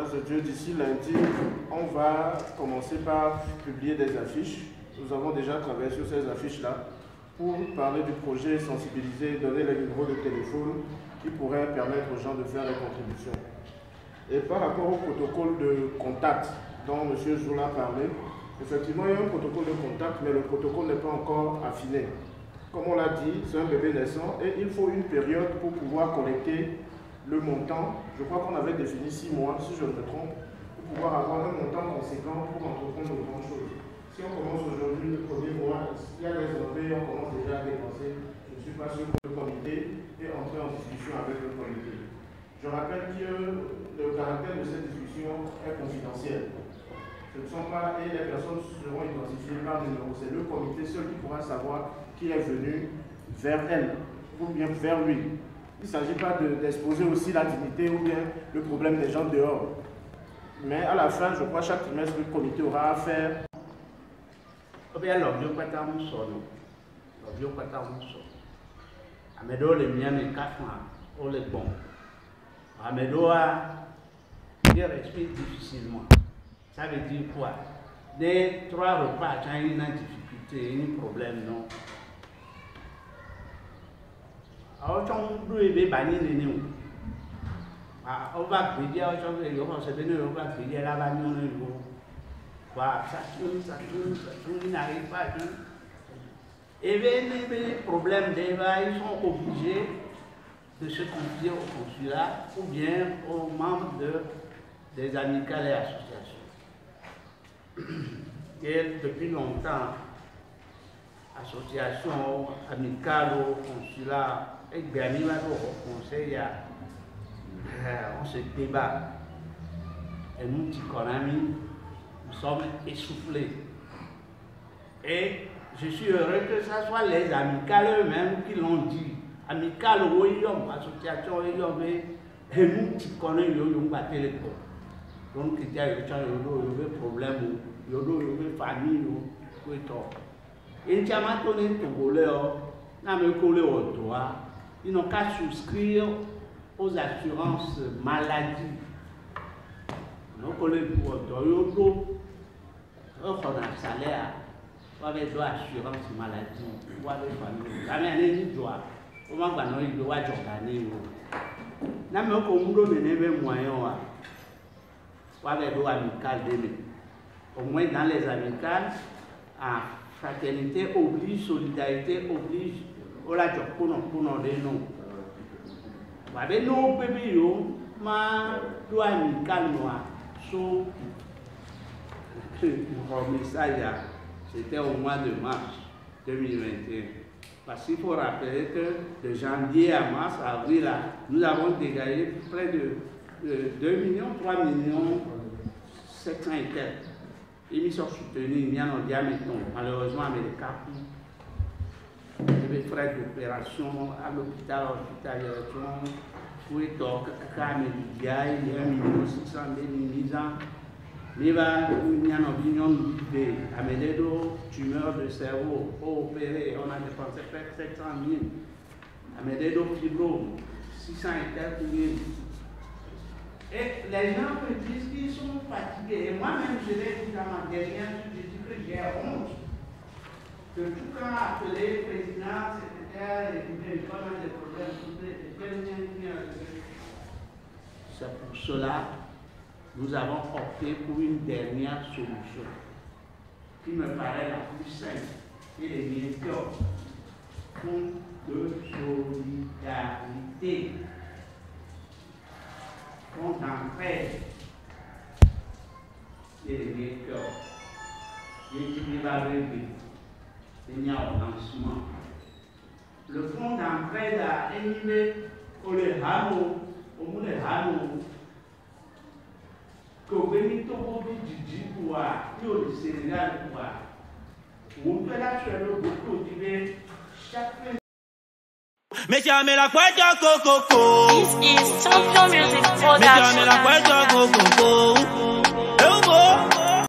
Grâce à Dieu, d'ici lundi, on va commencer par publier des affiches. Nous avons déjà travaillé sur ces affiches-là pour parler du projet, sensibiliser, donner les numéros de téléphone qui pourraient permettre aux gens de faire des contributions. Et par rapport au protocole de contact dont M. Zoula parlait, effectivement, il y a un protocole de contact, mais le protocole n'est pas encore affiné. Comme on l'a dit, c'est un bébé naissant et il faut une période pour pouvoir collecter le montant. Je crois qu'on avait défini 6 mois, si je ne me trompe, pour pouvoir avoir un montant conséquent pour entreprendre de grandes choses. Si on commence aujourd'hui le premier mois, il y a des entrées, on commence déjà à dépenser. Je ne suis pas sûr que le comité est entré en discussion avec le comité. Je rappelle que le caractère de cette discussion est confidentiel. Ce ne sont pas, et les personnes seront identifiées par numéro. C'est le comité seul qui pourra savoir qui est venu vers elle ou bien vers lui. Il ne s'agit pas d'exposer aussi la dignité ou bien le problème des gens dehors. Mais à la fin, je crois, chaque trimestre, le comité aura à faire. Il respire difficilement. Ça veut dire quoi? Des 3 repas, tu as une difficulté, un problème, non? Alors, tu as bébé banni de nous. On va prier, on va se venir, on va prier là, ça tourne, il n'arrive pas. Et les problèmes débat, ils sont obligés de se confier au consulat ou bien aux membres des amicales et associations. Et depuis longtemps, associations, amicales, consulat, et bien au conseil, on se débat. Et nous, Tikonamis, nous sommes essoufflés. Et je suis heureux que ce soit les amicales eux-mêmes qui l'ont dit. Amicales, associations, et nous, Tikonamis, nous battons les corps. Donc, il y a des problèmes, il y a des familles, il y a des temps. Et tu as maintenant les Togolais, ils n'ont qu'à souscrire aux assurances maladie. Nos collègues pour Toyoto, on a un salaire, on a des assurances maladie, on a des familles. La même année, on va gagner des droits d'organer. Nous avons des moyens. On a des droits amicales. Au moins dans les amicales, fraternité oblige, solidarité oblige. On a dit qu'on a des noms. Mais nos bébés, ma loi amicale, c'était au mois de mars 2021. Parce qu'il faut rappeler que de janvier à mars, avril, là, nous avons dégagé près de 2 millions, 3 millions, 700 et quelques. Ils sont soutenus, il y a un diamètre, malheureusement, avec les cas. Les frais d'opération à l'hôpital, hospitalisation, où est donc, il y a 1 600 000 ans. Il y a un opinion de amener des tumeurs de cerveau opérées, on a dépensé près de 700 000. Amener des fibromes, 600 et quelques mille. Et les gens me disent qu'ils sont fatigués. Et moi-même, je l'ai dit dans ma dernière, je dis que j'ai honte. Que tout quand appelé président, secrétaire, il y a pas mal de problèmes. C'est pour cela que nous avons opté pour une dernière solution qui me paraît la plus simple et les meilleures. Fonds de solidarité. Fonds d'entraide et les meilleures. Il va rêver. Il y a un lancement. Le fonds d'entraide a animé au Lehano, au Moulehano, que Benito Bobi Didi pour le Sénégal pour on peut là sur le beaucoup d'idées chaque fois. Me llame la cuenta coco. This is Champion Music Production. Me llame la cuenta coco.